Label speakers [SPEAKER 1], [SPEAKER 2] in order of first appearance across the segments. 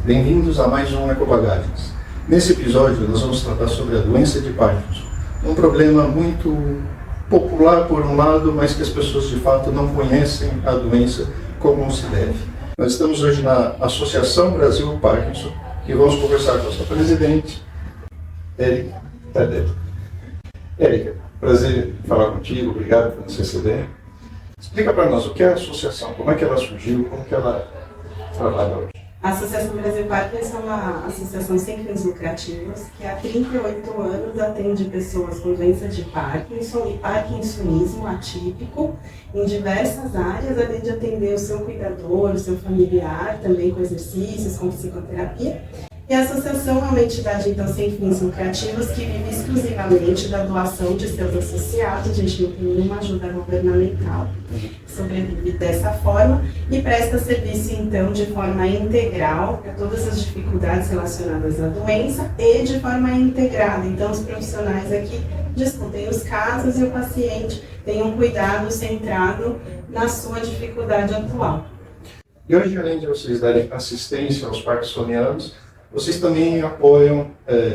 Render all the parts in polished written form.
[SPEAKER 1] Bem-vindos a mais um Ecobagagens. Nesse episódio nós vamos tratar sobre a doença de Parkinson, um problema muito popular por um lado, mas que as pessoas de fato não conhecem a doença como se deve. Nós estamos hoje na Associação Brasil Parkinson e vamos conversar com a sua presidente, Érica Tadeu. Érica, prazer em falar contigo, obrigado por nos receber. Explica para nós o que é a associação, como é que ela surgiu, como que ela trabalha hoje.
[SPEAKER 2] A Associação Brasil Parkinson é uma associação sem fins lucrativos que há 38 anos atende pessoas com doença de Parkinson e parkinsonismo atípico em diversas áreas, além de atender o seu cuidador, o seu familiar, também com exercícios, com psicoterapia. E a associação é uma entidade, então, sem fins lucrativos que vive exclusivamente da doação de seus associados. A gente não tem nenhuma ajuda governamental, sobrevive dessa forma e presta serviço, então, de forma integral para todas as dificuldades relacionadas à doença e de forma integrada. Então, os profissionais aqui discutem os casos e o paciente tem um cuidado centrado na sua dificuldade atual.
[SPEAKER 1] E hoje, além de vocês darem assistência aos parkinsonianos, vocês também apoiam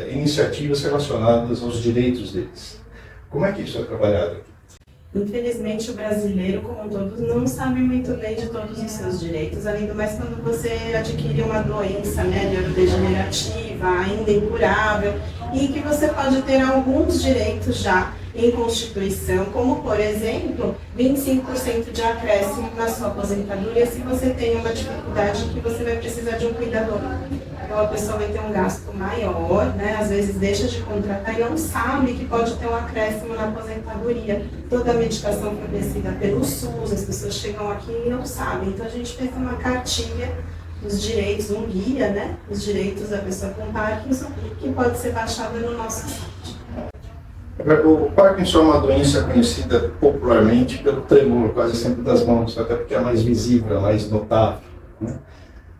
[SPEAKER 1] iniciativas relacionadas aos direitos deles. Como é que isso é trabalhado aqui?
[SPEAKER 2] Infelizmente, o brasileiro, como um todo, não sabe muito bem de todos os seus direitos, além do mais quando você adquire uma doença neurodegenerativa, ainda incurável, e que você pode ter alguns direitos já em Constituição, como, por exemplo, 25% de acréscimo na sua aposentadoria se você tem uma dificuldade que você vai precisar de um cuidador. Então a pessoa vai ter um gasto maior, né? Às vezes deixa de contratar e não sabe que pode ter um acréscimo na aposentadoria. Toda a medicação fornecida pelo SUS, as pessoas chegam aqui e não sabem. Então a gente fez uma cartilha dos direitos, um guia, né? Os direitos da pessoa com Parkinson, que pode ser baixada no nosso site.
[SPEAKER 1] O Parkinson é uma doença conhecida popularmente pelo tremor, quase sempre das mãos, até porque é mais visível, é mais notável, né?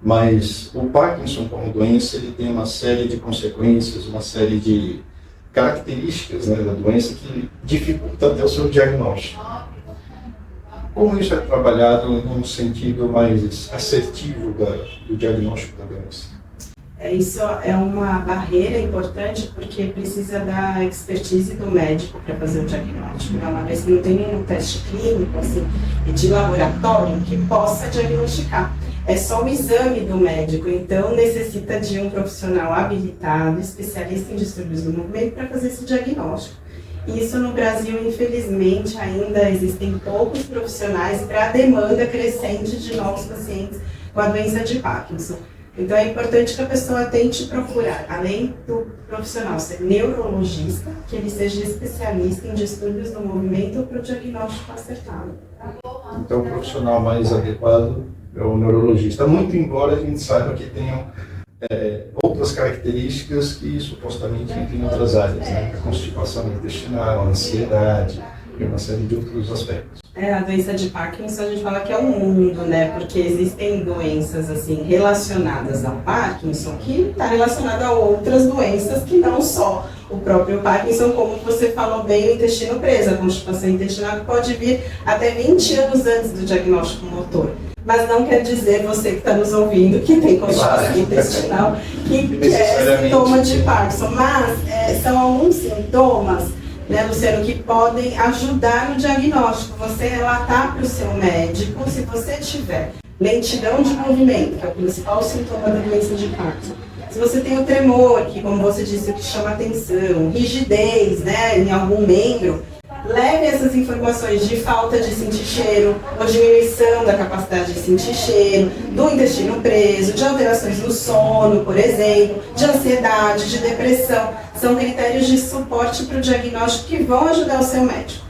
[SPEAKER 1] Mas o Parkinson como doença, ele tem uma série de consequências, uma série de características, né, da doença que dificulta até o seu diagnóstico. Como isso é trabalhado num sentido mais assertivo do diagnóstico da doença?
[SPEAKER 2] Isso é uma barreira importante porque precisa da expertise do médico para fazer o diagnóstico. Uma vez que não tem nenhum teste clínico assim, de laboratório que possa diagnosticar. É só o exame do médico, então necessita de um profissional habilitado, especialista em distúrbios do movimento para fazer esse diagnóstico. Isso no Brasil, infelizmente, ainda existem poucos profissionais para a demanda crescente de novos pacientes com a doença de Parkinson. Então é importante que a pessoa tente procurar, além do profissional ser neurologista, que ele seja especialista em distúrbios do movimento para o diagnóstico acertado.
[SPEAKER 1] Então o profissional mais adequado é o neurologista, muito embora a gente saiba que tenham outras características que supostamente tem em outras áreas, né? A constipação intestinal, a ansiedade e uma série de outros aspectos.
[SPEAKER 2] A doença de Parkinson a gente fala que é um mundo, né? Porque existem doenças assim relacionadas ao Parkinson que está relacionada a outras doenças que não só o próprio Parkinson, como você falou bem, o intestino preso, a constipação intestinal que pode vir até 20 anos antes do diagnóstico motor. Mas não quer dizer, você que está nos ouvindo, que tem constipação intestinal, que é sintoma de Parkinson. Mas são alguns sintomas, né, Luciano, que podem ajudar no diagnóstico. Você relatar para o seu médico, se você tiver lentidão de movimento, que é o principal sintoma da doença de Parkinson. Se você tem o tremor, que como você disse, o que chama atenção, rigidez, né, em algum membro, leve essas informações de falta de sentir cheiro, ou diminuição da capacidade de sentir cheiro, do intestino preso, de alterações no sono, por exemplo, de ansiedade, de depressão. São critérios de suporte para o diagnóstico que vão ajudar o seu médico.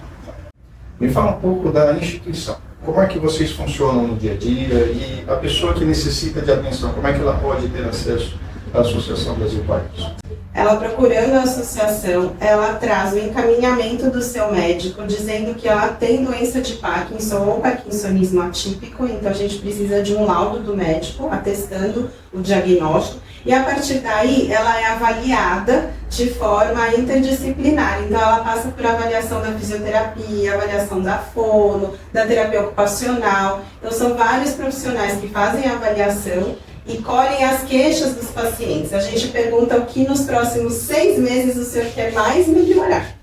[SPEAKER 1] Me fala um pouco da instituição. Como é que vocês funcionam no dia a dia e a pessoa que necessita de atenção, como é que ela pode ter acesso à Associação Brasil Parkinson?
[SPEAKER 2] Ela procurando a associação, ela traz o encaminhamento do seu médico dizendo que ela tem doença de Parkinson ou parkinsonismo atípico, então a gente precisa de um laudo do médico atestando o diagnóstico e a partir daí ela é avaliada de forma interdisciplinar, então ela passa por avaliação da fisioterapia, avaliação da fono, da terapia ocupacional, então são vários profissionais que fazem a avaliação e colhem as queixas dos pacientes. A gente pergunta o que nos próximos 6 meses o senhor quer mais melhorar.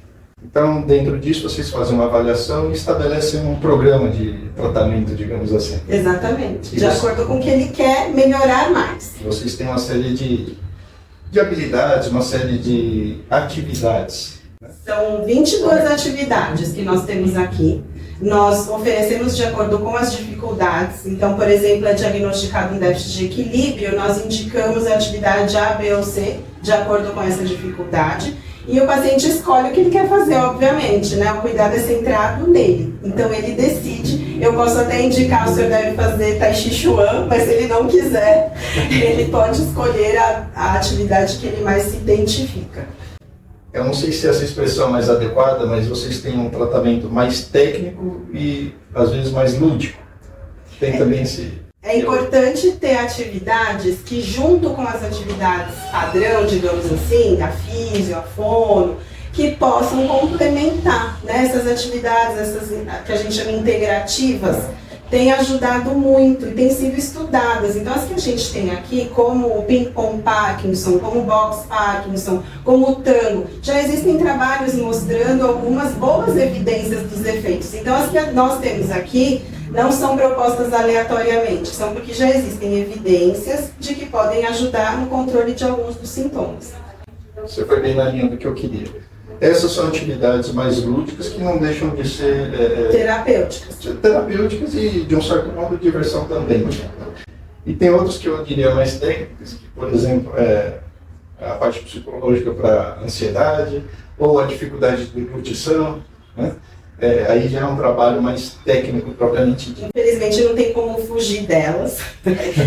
[SPEAKER 1] Então, dentro disso, vocês fazem uma avaliação e estabelecem um programa de tratamento, digamos assim.
[SPEAKER 2] Exatamente, de acordo com o que ele quer melhorar mais.
[SPEAKER 1] Vocês têm uma série de habilidades, uma série de atividades.
[SPEAKER 2] São 22 atividades que nós temos aqui. Nós oferecemos de acordo com as dificuldades. Então, por exemplo, é diagnosticado um déficit de equilíbrio, nós indicamos a atividade A, B ou C, de acordo com essa dificuldade. E o paciente escolhe o que ele quer fazer, obviamente, né? O cuidado é centrado nele. Então, ele decide. Eu posso até indicar, o senhor deve fazer Tai Chi Chuan, mas se ele não quiser, ele pode escolher a atividade que ele mais se identifica.
[SPEAKER 1] Eu não sei se essa expressão é mais adequada, mas vocês têm um tratamento mais técnico e, às vezes, mais lúdico. Tem também esse...
[SPEAKER 2] É importante ter atividades que, junto com as atividades padrão, digamos assim, a físio, a fono, que possam complementar, né? Essas atividades, essas que a gente chama integrativas, têm ajudado muito e têm sido estudadas. Então, as que a gente tem aqui, como o ping-pong Parkinson, como o box Parkinson, como o tango, já existem trabalhos mostrando algumas boas evidências dos efeitos. Então, as que nós temos aqui não são propostas aleatoriamente, são porque já existem evidências de que podem ajudar no controle de alguns dos sintomas.
[SPEAKER 1] Você foi bem na linha do que eu queria. Essas são atividades mais lúdicas que não deixam de ser... terapêuticas e, de um certo modo, diversão também. E tem outras que eu diria mais técnicas, que, por exemplo, a parte psicológica para ansiedade, ou a dificuldade de deglutição, né? Aí já é um trabalho mais técnico, propriamente dito.
[SPEAKER 2] Infelizmente não tem como fugir delas.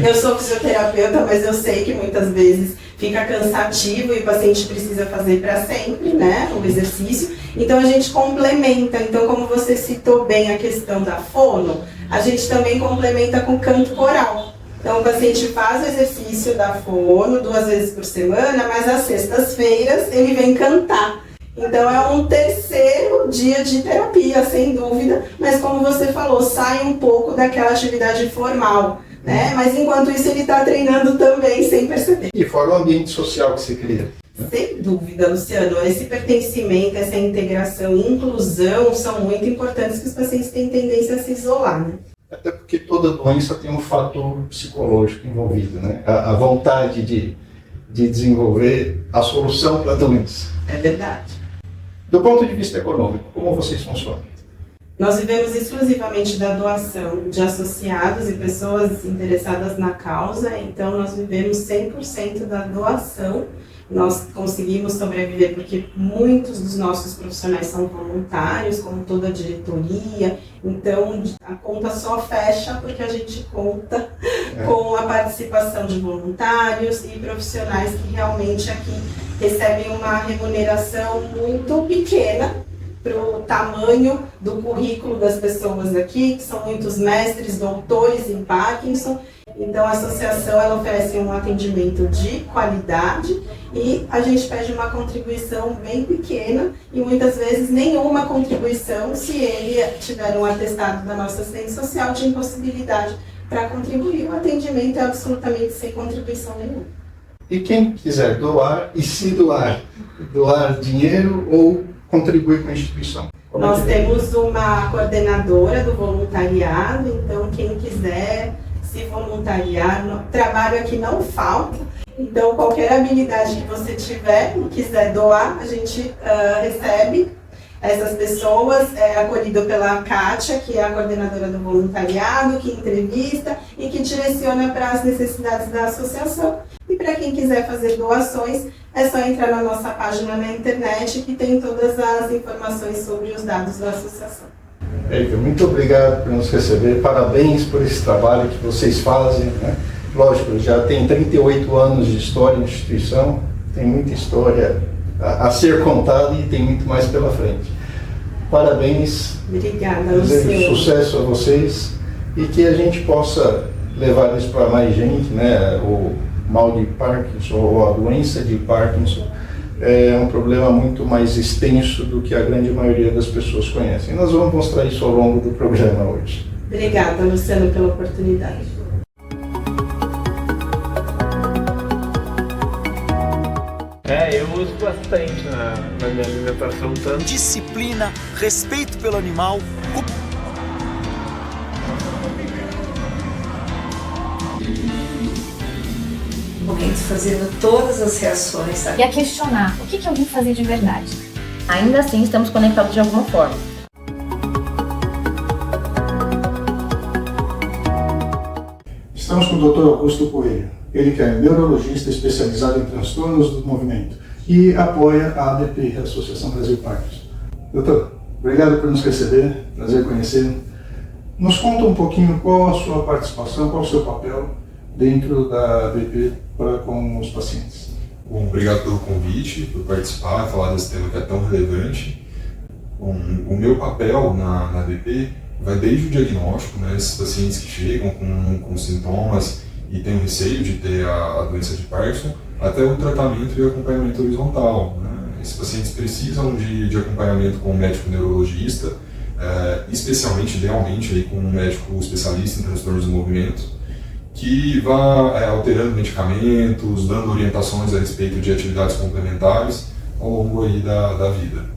[SPEAKER 2] Eu sou fisioterapeuta, mas eu sei que muitas vezes fica cansativo e o paciente precisa fazer para sempre, né, o exercício. Então a gente complementa. Então, como você citou bem a questão da fono, a gente também complementa com canto coral. Então o paciente faz o exercício da fono 2 vezes por semana, mas às sextas-feiras ele vem cantar. Então é um terceiro dia de terapia, sem dúvida, mas como você falou, sai um pouco daquela atividade formal, né? Mas enquanto isso ele está treinando também, sem perceber.
[SPEAKER 1] E fora o ambiente social que se cria.
[SPEAKER 2] Sem dúvida, Luciano, esse pertencimento, essa integração e inclusão são muito importantes, que os pacientes têm tendência a se isolar, né?
[SPEAKER 1] Até porque toda doença tem um fator psicológico envolvido, né? A vontade de desenvolver a solução para a doença.
[SPEAKER 2] É verdade.
[SPEAKER 1] Do ponto de vista econômico, como vocês funcionam?
[SPEAKER 2] Nós vivemos exclusivamente da doação de associados e pessoas interessadas na causa, então nós vivemos 100% da doação. Nós conseguimos sobreviver porque muitos dos nossos profissionais são voluntários, como toda a diretoria, então a conta só fecha porque a gente conta com a participação de voluntários e profissionais que realmente aqui recebem uma remuneração muito pequena para o tamanho do currículo das pessoas aqui, que são muitos mestres, doutores em Parkinson. Então a associação ela oferece um atendimento de qualidade e a gente pede uma contribuição bem pequena e muitas vezes nenhuma contribuição se ele tiver um atestado da nossa assistência social de impossibilidade para contribuir. O atendimento é absolutamente sem contribuição nenhuma.
[SPEAKER 1] E quem quiser doar, e se doar dinheiro ou contribuir com a instituição?
[SPEAKER 2] Nós temos uma coordenadora do voluntariado, então quem quiser se voluntariar, trabalho aqui não falta, então qualquer habilidade que você tiver e quiser doar, a gente recebe essas pessoas, é acolhido pela Kátia, que é a coordenadora do voluntariado, que entrevista e que direciona para as necessidades da associação. E para quem quiser fazer doações, é só entrar na nossa página na internet, que tem todas as informações sobre os dados da associação.
[SPEAKER 1] Érica, muito obrigado por nos receber, parabéns por esse trabalho que vocês fazem, né? Lógico, já tem 38 anos de história na instituição, tem muita história a ser contada e tem muito mais pela frente. Parabéns.
[SPEAKER 2] Obrigada,
[SPEAKER 1] Desejo sucesso a vocês e que a gente possa levar isso para mais gente, né? O mal de Parkinson ou a doença de Parkinson é um problema muito mais extenso do que a grande maioria das pessoas conhecem. Nós vamos mostrar isso ao longo do programa hoje.
[SPEAKER 2] Obrigada, Luciano, pela oportunidade.
[SPEAKER 3] uso bastante na minha alimentação. Tanto.
[SPEAKER 4] Disciplina, respeito pelo animal.
[SPEAKER 5] Momentos fazendo todas as reações, sabe?
[SPEAKER 6] E a questionar o que eu vim fazer de verdade.
[SPEAKER 7] Ainda assim estamos conectados de alguma forma.
[SPEAKER 1] Estamos com o Dr. Augusto Coelho, ele que é neurologista especializado em transtornos do movimento e apoia a ABP, a Associação Brasil Parkinson. Doutor, obrigado por nos receber, prazer conhecê-lo. Nos conta um pouquinho qual a sua participação, qual o seu papel dentro da ABP para com os pacientes.
[SPEAKER 8] Bom, obrigado pelo convite, por participar, falar desse tema que é tão relevante. Bom, o meu papel na ABP vai desde o diagnóstico, né, esses pacientes que chegam com sintomas e têm o receio de ter a doença de Parkinson, até o tratamento e acompanhamento horizontal. Né? Esses pacientes precisam de acompanhamento com um médico neurologista, especialmente, idealmente, aí, com um médico especialista em transtornos do movimento, que vá alterando medicamentos, dando orientações a respeito de atividades complementares ao longo aí da vida.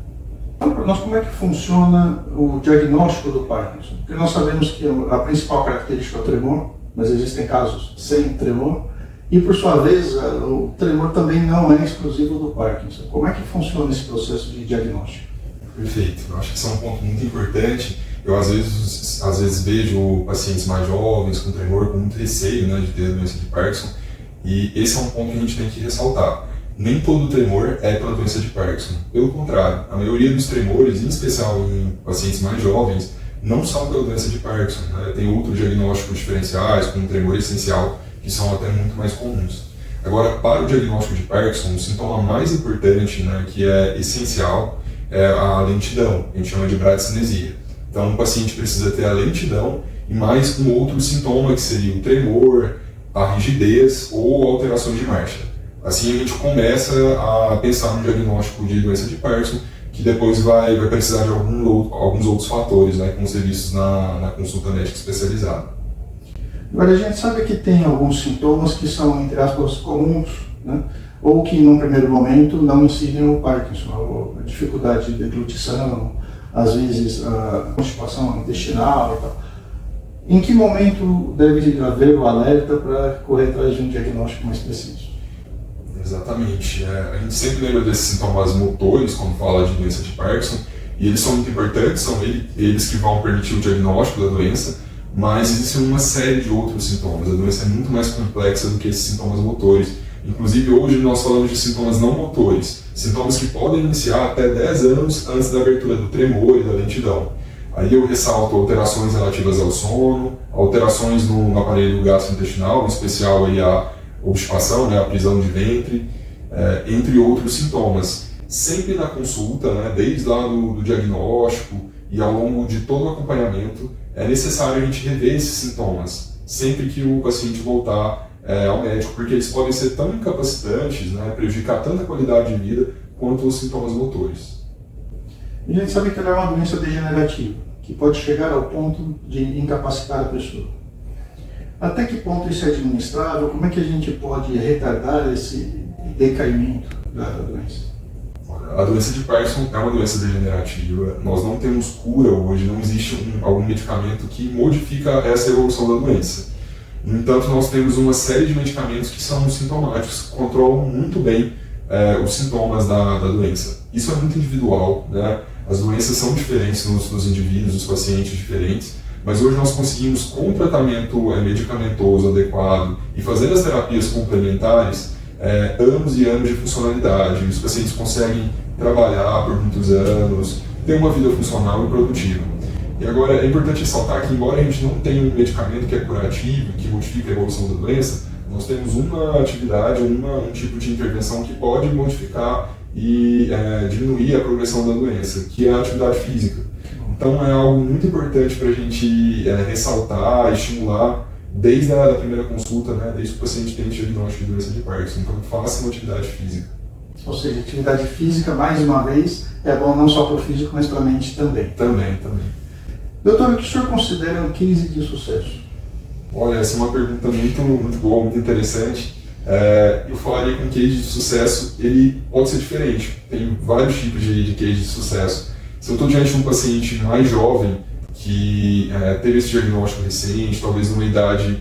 [SPEAKER 1] Para nós, como é que funciona o diagnóstico do Parkinson? Porque nós sabemos que a principal característica é o tremor, mas existem casos sem tremor, e por sua vez, o tremor também não é exclusivo do Parkinson. Como é que funciona esse processo de diagnóstico?
[SPEAKER 8] Perfeito, eu acho que isso é um ponto muito importante. Eu às vezes vejo pacientes mais jovens com tremor, com muito receio, né, de ter a doença de Parkinson, e esse é um ponto que a gente tem que ressaltar. Nem todo tremor é pela doença de Parkinson. Pelo contrário, a maioria dos tremores, em especial em pacientes mais jovens, não são pela doença de Parkinson. Né? Tem outros diagnósticos diferenciais, como o tremor essencial, que são até muito mais comuns. Agora, para o diagnóstico de Parkinson, o sintoma mais importante, né, que é essencial, é a lentidão, a gente chama de bradicinesia. Então, o paciente precisa ter a lentidão e mais um outro sintoma, que seria o tremor, a rigidez ou alterações de marcha. Assim a gente começa a pensar no diagnóstico de doença de Parkinson, que depois vai precisar de alguns outros fatores, né, com serviços na consulta médica especializada.
[SPEAKER 1] Agora, a gente sabe que tem alguns sintomas que são, entre aspas, comuns, né, ou que, num primeiro momento, não incidem o Parkinson, a dificuldade de deglutição, às vezes a constipação intestinal e tal. Em que momento deve haver o alerta para correr atrás de um diagnóstico mais preciso?
[SPEAKER 8] Exatamente. A gente sempre lembra desses sintomas motores quando fala de doença de Parkinson, e eles são muito importantes, são eles que vão permitir o diagnóstico da doença, mas existe uma série de outros sintomas. A doença é muito mais complexa do que esses sintomas motores. Inclusive, hoje nós falamos de sintomas não motores, sintomas que podem iniciar até 10 anos antes da abertura do tremor e da lentidão. Aí eu ressalto alterações relativas ao sono, alterações no aparelho gastrointestinal, em especial aí a obstipação, né, a prisão de ventre, entre outros sintomas. Sempre na consulta, né, desde lá do diagnóstico e ao longo de todo o acompanhamento, é necessário a gente rever esses sintomas, sempre que o paciente voltar ao médico, porque eles podem ser tão incapacitantes, né, prejudicar tanto a qualidade de vida quanto os sintomas motores.
[SPEAKER 1] A gente sabe que ela é uma doença degenerativa, que pode chegar ao ponto de incapacitar a pessoa. Até que ponto isso é administrável? Como é que a gente pode retardar esse decaimento da doença?
[SPEAKER 8] A doença de Parkinson é uma doença degenerativa. Nós não temos cura hoje, não existe algum medicamento que modifica essa evolução da doença. No entanto, nós temos uma série de medicamentos que são sintomáticos, que controlam muito bem os sintomas da doença. Isso é muito individual, né? As doenças são diferentes nos indivíduos, nos pacientes diferentes, mas hoje nós conseguimos, com o tratamento medicamentoso adequado e fazendo as terapias complementares, anos e anos de funcionalidade. Os pacientes conseguem trabalhar por muitos anos, ter uma vida funcional e produtiva. E agora é importante ressaltar que, embora a gente não tenha um medicamento que é curativo, que modifica a evolução da doença, nós temos uma atividade, um tipo de intervenção que pode modificar e diminuir a progressão da doença, que é a atividade física. Então é algo muito importante para a gente ressaltar, estimular desde a primeira consulta, né, desde que o paciente tenha diagnóstico de doença de Parkinson. Então faça uma atividade física.
[SPEAKER 1] Ou seja, atividade física, mais uma vez, é bom não só para o físico, mas para a mente também.
[SPEAKER 8] Também.
[SPEAKER 1] Doutor, o que o senhor considera um case de sucesso?
[SPEAKER 8] Olha, essa é uma pergunta muito boa, muito interessante. Eu falaria que um case de sucesso ele pode ser diferente. Tem vários tipos de case de sucesso. Se eu estou diante de um paciente mais jovem que teve esse diagnóstico recente, talvez numa idade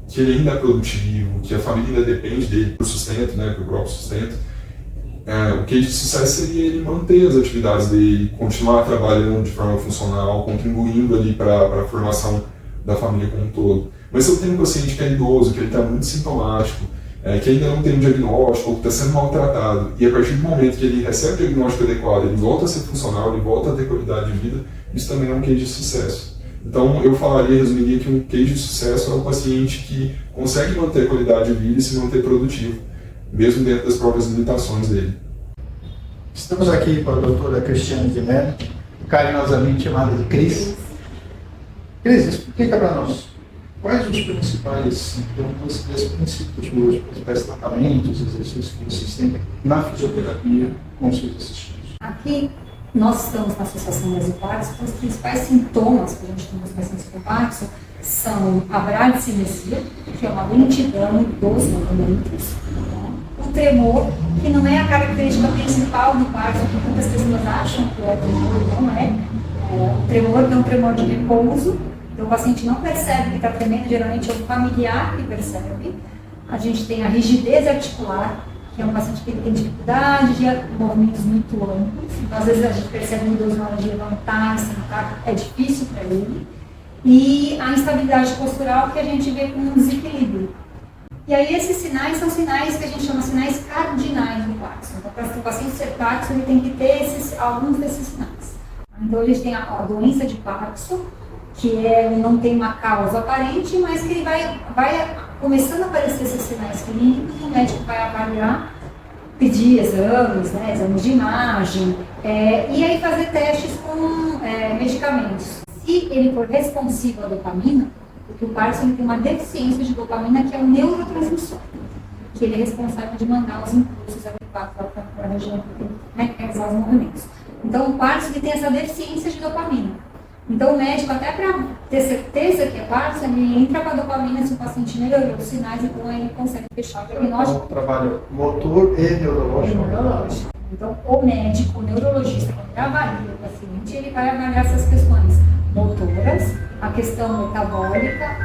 [SPEAKER 8] que ele ainda é produtivo, que a família ainda depende dele para o sustento, né, para o próprio sustento, o case de sucesso seria ele manter as atividades dele, continuar trabalhando de forma funcional, contribuindo ali para a formação da família como um todo. Mas se eu tenho um paciente que é idoso, que ele está muito sintomático, que ainda não tem um diagnóstico, ou que está sendo maltratado, e a partir do momento que ele recebe o diagnóstico adequado, ele volta a ser funcional, ele volta a ter qualidade de vida, isso também é um case de sucesso. Então eu resumiria que um case de sucesso é um paciente que consegue manter a qualidade de vida e se manter produtivo, mesmo dentro das próprias limitações dele.
[SPEAKER 1] Estamos aqui com a doutora Cristiane de Mello, carinhosamente chamada de Cris. Cris, explica para nós quais os principais sintomas e os principais tratamentos, exercícios que vocês têm na fisioterapia com os seus assistidos.
[SPEAKER 5] Aqui, nós estamos na Associação Brasil Parkinson, então os principais sintomas que a gente tem nos pacientes com Parkinson são a bradicinesia, que é uma lentidão dos movimentos, o tremor, que não é a característica principal do Parkinson, que muitas pessoas acham que é tremor, não é. O tremor é um tremor de repouso, então o paciente não percebe que está tremendo, geralmente é o familiar que percebe. A gente tem a rigidez articular, que é um paciente que tem dificuldade de movimentos muito longos, então às vezes a gente percebe um idoso na hora de levantar e sentar, é difícil para ele. E a instabilidade postural, que a gente vê com um desequilíbrio. E aí esses sinais são sinais que a gente chama sinais cardinais do Parkinson. Então, para o paciente ser Parkinson, ele tem que ter alguns desses sinais. Então, a gente tem a doença de Parkinson, que não tem uma causa aparente, mas que ele vai começando a aparecer esses sinais clínicos, o médico vai avaliar, pedir exames, né, exames de imagem, e aí fazer testes com medicamentos. Se ele for responsivo à dopamina, porque o Parkinson tem uma deficiência de dopamina, que é um neurotransmissor, que ele é responsável de mandar os impulsos adequados para a região que tem que realizar os movimentos. Então, o Parkinson tem essa deficiência de dopamina. Então, o médico, até para ter certeza que é Parkinson, ele entra com a dopamina se o paciente melhorou os sinais, então aí ele consegue fechar o diagnóstico.
[SPEAKER 1] Então, trabalho motor e neurológico.
[SPEAKER 5] Então, o médico, o neurologista, quando ele avalia o paciente, ele vai avaliar essas questões motoras, a questão metabólica,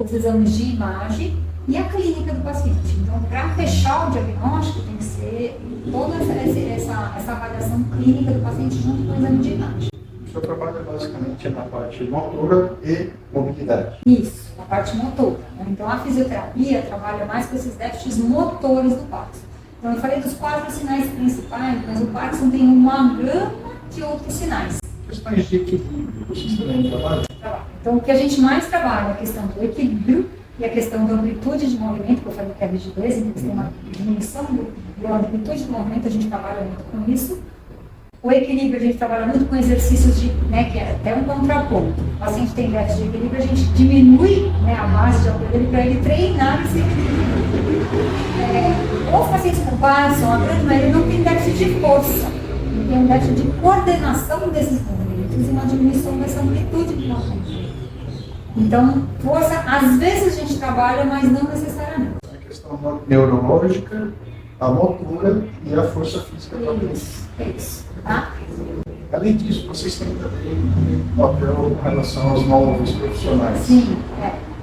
[SPEAKER 5] os exames de imagem e a clínica do paciente. Então, para fechar o diagnóstico, tem que ser toda essa avaliação clínica do paciente junto com o exame de imagem.
[SPEAKER 1] O seu trabalho é basicamente na parte motora e mobilidade.
[SPEAKER 5] Isso, na parte motora. Né? Então, a fisioterapia trabalha mais com esses déficits motores do Parkinson. Então, eu falei dos 4 sinais principais, mas o Parkinson tem uma gama de outros sinais.
[SPEAKER 1] Questões de equilíbrio, vocês também trabalham?
[SPEAKER 5] Então, o que a gente mais trabalha é a questão do equilíbrio e a questão da amplitude de movimento, que eu falei que é a rigidez, então você tem uma diminuição da amplitude de movimento, a gente trabalha muito com isso. O equilíbrio, a gente trabalha muito com exercícios que é até um contraponto. O paciente tem déficit de equilíbrio, a gente diminui a base de apoio dele para ele treinar esse equilíbrio. Os pacientes com Parkinson, a grande maioria não tem déficit de força, tem um déficit de coordenação desses movimentos e uma diminuição dessa amplitude de movimento. Então, força, às vezes a gente trabalha, mas não necessariamente.
[SPEAKER 1] A questão neurológica, a motora e a força física também.
[SPEAKER 5] Isso, tá?
[SPEAKER 1] Além disso, vocês têm também um papel em relação aos novos profissionais.
[SPEAKER 5] Sim,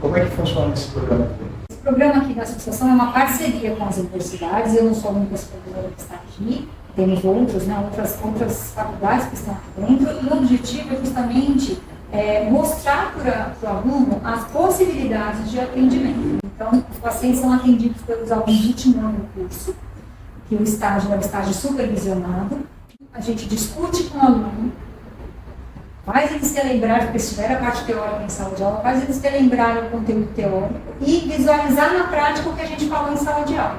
[SPEAKER 1] Como é que funciona esse programa?
[SPEAKER 5] Esse programa aqui da associação é uma parceria com as universidades. Eu não sou a única supervisora que está aqui, temos outras faculdades que estão aqui dentro. E o objetivo é justamente mostrar para o aluno as possibilidades de atendimento. Então, os pacientes são atendidos pelos alunos do último ano do curso, que o estágio é um estágio supervisionado. A gente discute com o aluno, faz eles relembrar, porque se tiver a parte teórica em sala de aula, faz eles relembrarem o conteúdo teórico e visualizar na prática o que a gente falou em sala de aula.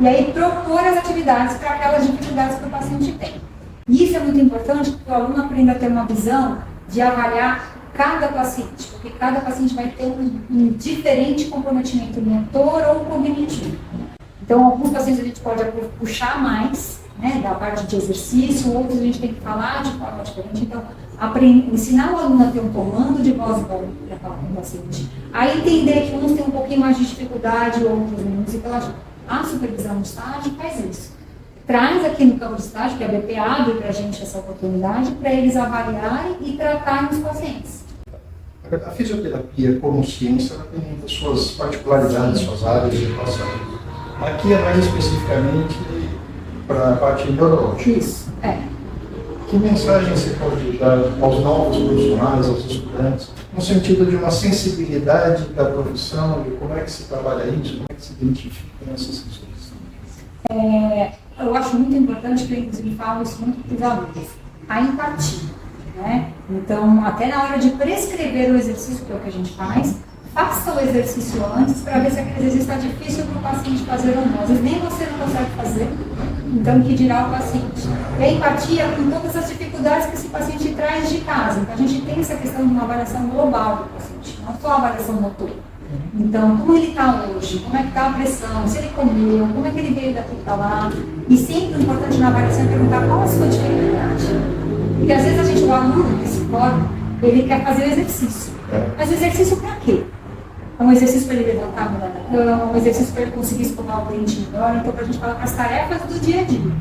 [SPEAKER 5] E aí propor as atividades para aquelas dificuldades que o paciente tem. E isso é muito importante, porque o aluno aprenda a ter uma visão de avaliar cada paciente, porque cada paciente vai ter um diferente comprometimento motor ou cognitivo. Então, alguns pacientes a gente pode puxar mais, da parte de exercício, outros a gente tem que falar de forma diferente. Então, ensinar o aluno a ter um comando de voz bom para falar com o paciente, a entender que uns têm um pouquinho mais de dificuldade, outros menos, então a supervisão de estágio faz isso. Traz aqui no campo de estágio, que a BP abre para a gente essa oportunidade, para eles avaliarem e tratarem os pacientes.
[SPEAKER 1] A fisioterapia, como ciência, ela tem as suas particularidades, suas áreas de atuação. Aqui é mais especificamente para a parte neurológica.
[SPEAKER 5] Isso,
[SPEAKER 1] Que mensagem você pode dar aos novos profissionais, aos estudantes, no sentido de uma sensibilidade da profissão, de como é que se trabalha isso, como é que se identificam essas questões?
[SPEAKER 5] Eu acho muito importante, que eu inclusive falo isso muito para os alunos, a empatia. Né? Então, até na hora de prescrever o exercício, que é o que a gente faz, faça o exercício antes para ver se aquele exercício está difícil para o paciente fazer ou não. Às vezes nem você não consegue fazer, então que dirá o paciente. E a empatia com todas as dificuldades que esse paciente traz de casa. Então a gente tem essa questão de uma avaliação global do paciente, não só a avaliação motora. Então, como ele está hoje, como é que está a pressão, se ele comeu, como é que ele veio daqui para lá. E sempre o importante na avaliação é perguntar qual a sua dificuldade. Porque às vezes o aluno que se forma, ele quer fazer o exercício. Mas o exercício para quê? É um exercício para ele levantar a mulher da cama, um exercício para ele conseguir escovar o dente melhor. Então, para a gente falar com as tarefas do dia a dia.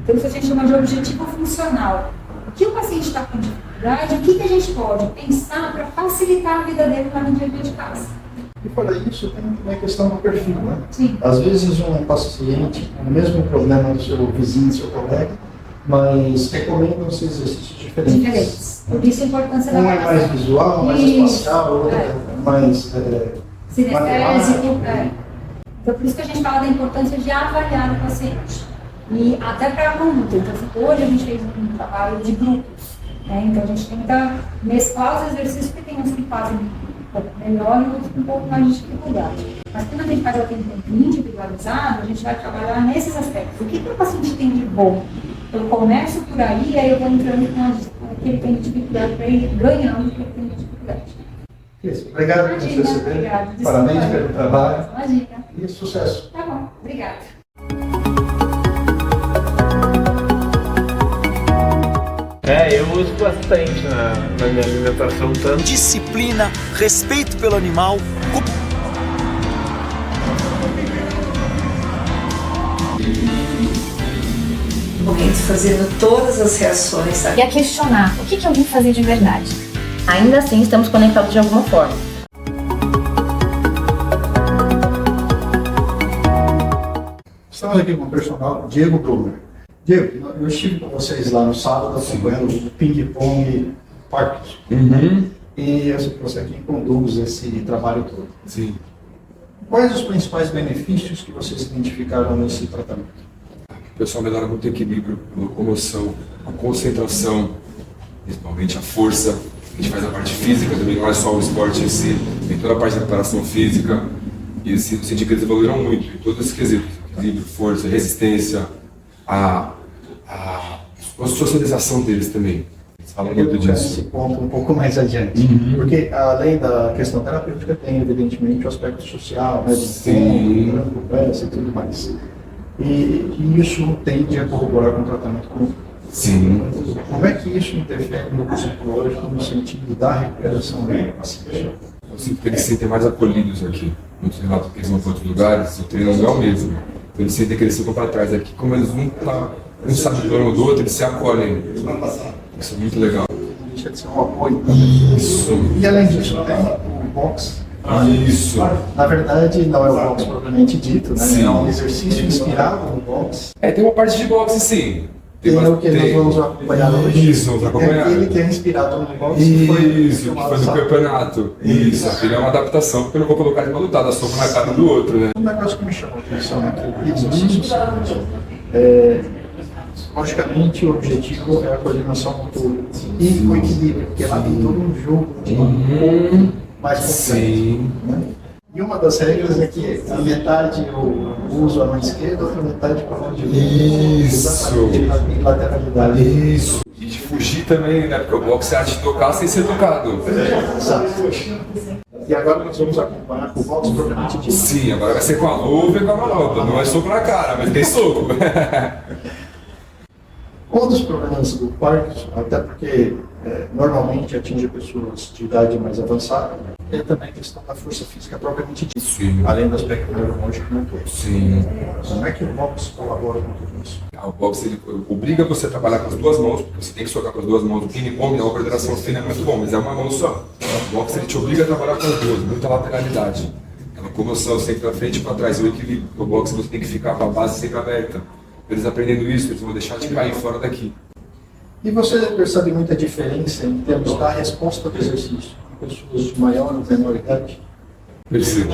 [SPEAKER 5] Então, isso a gente chama de objetivo funcional. O que o paciente está com dificuldade, o que a gente pode pensar para facilitar a vida dele lá no dia a dia de casa.
[SPEAKER 1] E fora isso, tem também a questão do perfil, né?
[SPEAKER 5] Sim.
[SPEAKER 1] Às vezes um paciente com o mesmo problema do seu vizinho, do seu colega, mas recomendam-se exercícios diferentes.
[SPEAKER 5] Por isso a importância da
[SPEAKER 1] Um é mais visual, mais espacial, outro é mais
[SPEAKER 5] sinestésico. Então, por isso que a gente fala da importância de avaliar o paciente. E até para a conduta. Então, hoje a gente fez um trabalho de grupos. Né? Então, a gente tenta mesclar os exercícios, porque tem uns que fazem um pouco melhor e outros com um pouco mais de dificuldade. Mas quando a gente faz aquele tempo individualizado, a gente vai trabalhar nesses aspectos. O que o paciente tem de bom? Eu começo por aí e aí eu vou entrando com o que ele tem de dificuldade para ir ganhando o que ele tem de dificuldade.
[SPEAKER 1] Isso. Obrigado por nos receber. Parabéns pelo trabalho.
[SPEAKER 5] Imagina.
[SPEAKER 1] E sucesso.
[SPEAKER 5] Tá bom. Obrigada.
[SPEAKER 3] Eu uso bastante na minha alimentação, tanto
[SPEAKER 4] Disciplina, respeito pelo animal.
[SPEAKER 9] Momento fazendo todas as reações, sabe?
[SPEAKER 6] E a questionar o que eu vim fazer de verdade.
[SPEAKER 7] Ainda assim, estamos conectados de alguma forma.
[SPEAKER 1] Estamos aqui com o personal Diego Brunner. Diego, eu estive com vocês lá no sábado acompanhando o ping-pong Parkinson. E eu sei que você aqui conduz esse trabalho todo.
[SPEAKER 8] Sim.
[SPEAKER 1] Quais os principais benefícios que vocês identificaram nesse tratamento?
[SPEAKER 8] O pessoal melhora muito o equilíbrio, a locomoção, a concentração, principalmente a força. A gente faz a parte física também, não é só o esporte em si, tem toda a parte de preparação física. E eu senti que eles evoluíram muito em todos esses quesitos: equilíbrio, força, resistência, a socialização deles também. Eles falam muito disso.
[SPEAKER 1] Esse ponto um pouco mais adiante. Porque além da questão terapêutica, tem evidentemente o aspecto social, né, de tempo, conversa e tudo mais. E isso tende a corroborar com o tratamento como.
[SPEAKER 8] Sim.
[SPEAKER 1] Como é que isso interfere no psicológico no sentido da recuperação do paciente?
[SPEAKER 8] Eu sinto que eles se sentem mais acolhidos aqui. Muitos relatos que eles vão para outros lugares, o treino não é o mesmo. Então eles sentem que eles ficam para trás. Aqui, como eles não sabem do problema do outro, eles se acolhem. Isso é muito legal.
[SPEAKER 1] Deixa de ser um apoio também.
[SPEAKER 8] Isso.
[SPEAKER 1] E além disso, tem o boxe.
[SPEAKER 8] Isso.
[SPEAKER 1] Na verdade, não é o boxe propriamente dito, né?
[SPEAKER 8] Sim.
[SPEAKER 1] É um exercício inspirado no boxe.
[SPEAKER 8] Tem uma parte de boxe, sim.
[SPEAKER 1] Tem o que nós vamos acompanhar hoje.
[SPEAKER 8] Isso, vamos acompanhar.
[SPEAKER 1] É aquele que é inspirado no boxe. Que foi
[SPEAKER 8] Isso, que foi no campeonato. Isso, aquele é uma adaptação, porque eu não vou colocar de uma lutada, soco na cara do outro, né?
[SPEAKER 1] Um negócio que me chamou a atenção aqui, exercício logicamente, o objetivo é a coordenação motora e o equilíbrio, porque lá tem todo um jogo de mais complexo.
[SPEAKER 8] Sim.
[SPEAKER 1] Né? E uma das regras é que a metade eu uso a mão esquerda, outra metade com a mão direita.
[SPEAKER 8] Isso.
[SPEAKER 1] Exatamente a bilateralidade.
[SPEAKER 8] Isso. E de fugir também, né? Porque o boxe é arte de tocar sem ser tocado.
[SPEAKER 1] Exato. E agora nós vamos acompanhar com o boxe propriamente dito.
[SPEAKER 8] Sim, agora vai ser com a luva e com a manopla. Não é soco na cara, mas tem soco.
[SPEAKER 1] Um dos problemas do Parkinson, até porque normalmente atinge pessoas de idade mais avançada, e também a questão da força física propriamente dita, além do aspecto neurológico como um todo.
[SPEAKER 10] Sim.
[SPEAKER 1] Como é que o boxe colabora com tudo isso?
[SPEAKER 10] O boxe ele obriga você a trabalhar com as duas mãos, porque você tem que socar com as duas mãos. O ping-pong, a coordenação fina é muito bom, mas é uma mão só. O boxe ele te obriga a trabalhar com as duas, muita lateralidade. Aquela comoção sempre para frente e para trás, o equilíbrio. O boxe você tem que ficar com a base sempre aberta. Eles aprendendo isso, eles vão deixar de cair fora daqui.
[SPEAKER 1] E você percebe muita diferença em termos da resposta do exercício em pessoas de maior ou menor idade?
[SPEAKER 10] Percebo.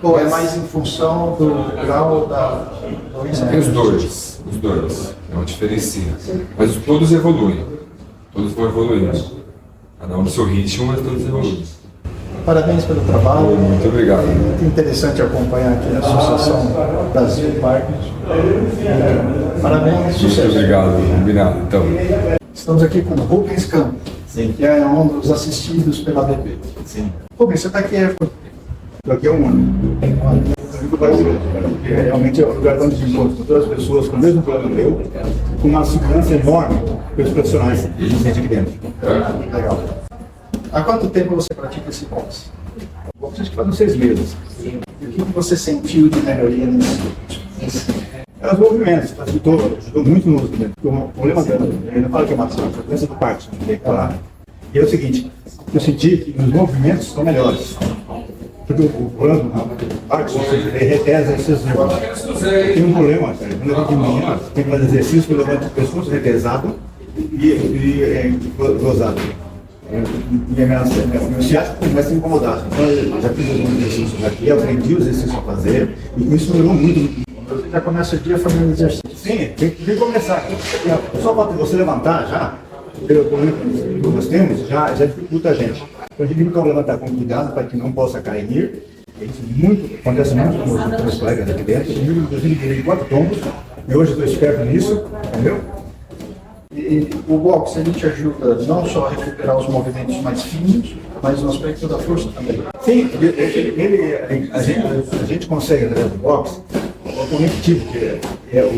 [SPEAKER 1] Ou é mais em função do grau da doença?
[SPEAKER 10] Tem os dois. É uma diferença. Mas todos evoluem. Todos vão evoluindo. Cada um no seu ritmo, mas todos evoluem.
[SPEAKER 1] Parabéns pelo trabalho.
[SPEAKER 10] Muito obrigado.
[SPEAKER 1] É muito interessante acompanhar aqui a Associação Brasil Parkinson. Parabéns, sucesso.
[SPEAKER 10] Muito obrigado, combinado. Então.
[SPEAKER 1] Estamos aqui com o Rubens Campos, que é um dos assistidos pela BP.
[SPEAKER 11] Sim.
[SPEAKER 1] Rubens, você está aqui há quanto tempo?
[SPEAKER 11] Estou aqui há um ano. Muito brasileiro, porque realmente é um lugar onde se encontra todas as pessoas com o mesmo problema meu, com uma segurança enorme pelos profissionais que a gente aqui dentro.
[SPEAKER 1] Legal. Há quanto tempo você pratica esse boxe?
[SPEAKER 11] Boxe acho que faz uns 6 meses.
[SPEAKER 1] E o que você sentiu de melhoria nesse?
[SPEAKER 11] É os movimentos, ajudou muito no movimento. O problema dela, ele não fala que é uma doença do Parkinson, tem que falar. E é o seguinte, eu senti que os movimentos estão melhores. Porque o problema do Parkinson, ele retesa esses negócios. Tem um problema, cara, quando eu vou de manhã, tem que fazer exercício, eu levanto o pescoço retesado e gozado. Meu ciático começa a incomodar. Então eu já fiz alguns exercícios aqui, aprendi os exercícios a fazer, e isso melhorou muito.
[SPEAKER 1] Você já começa o dia fazendo exercício?
[SPEAKER 11] Sim, tem que começar. Só para você levantar já, pelo problema que nós temos, já dificulta a gente. Então a gente tem que levantar com cuidado para que não possa cair. Isso acontece muito com os meus colegas aqui dentro. Eu tirei 4 tombos e hoje estou esperto nisso, entendeu?
[SPEAKER 1] E o boxe, ele te ajuda não só a recuperar os movimentos mais finos, mas no aspecto da força também.
[SPEAKER 11] Sim, a gente consegue, através do boxe, o conectivo, que é o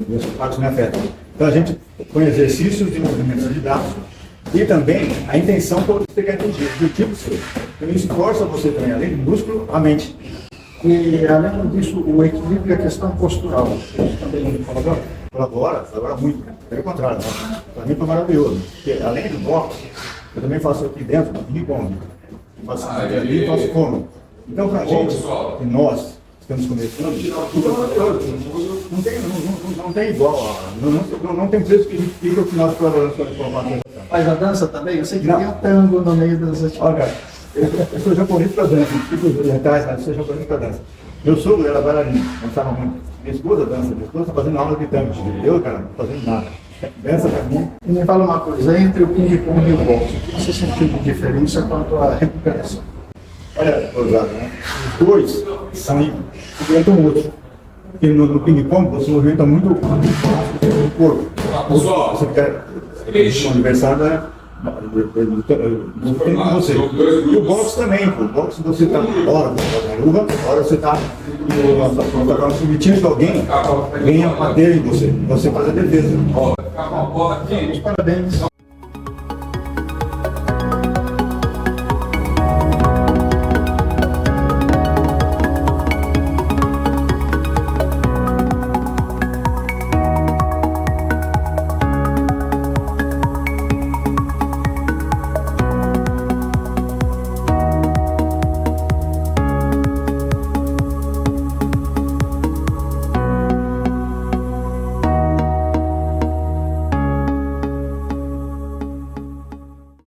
[SPEAKER 11] meus impactos me afetam. Então a gente põe exercícios de movimentos de braço e também a intenção que você quer atingir, o objetivo seu. Então isso força você também, além do músculo, a mente.
[SPEAKER 1] E além disso, o equilíbrio e a questão postural.
[SPEAKER 11] Também colabora muito. Pelo contrário, para mim foi maravilhoso. Porque além do boxe, eu também faço aqui dentro, no ping-pong. Faço ali e faço fono. Então para a gente, e nós, estamos começando, não tem igual, não tem preço que fica o que nós trabalhamos com a informação.
[SPEAKER 1] Mas a dança também? Eu sei que tem o tango no meio das atividades.
[SPEAKER 11] Olha, eu sou japonês para dança, fico orientais, mas sou japonês para dança. Meu sogro era bailarino, dançava muito. Minha esposa dança, minha esposa está fazendo aula de tango. Eu, cara, não fazendo nada. Dança para mim.
[SPEAKER 1] E me fala uma coisa, entre o ping-pong e o boxe, o que você sentiu de diferença quanto à recuperação?
[SPEAKER 11] Olha, né? Os dois complementam o outro. Porque no ping-pong você movimenta muito o corpo. Você fica no adversário, não tem com você. E o boxe também, o boxe você está, hora você está submetindo alguém, ganha bater em você, você faz a defesa.
[SPEAKER 1] Parabéns.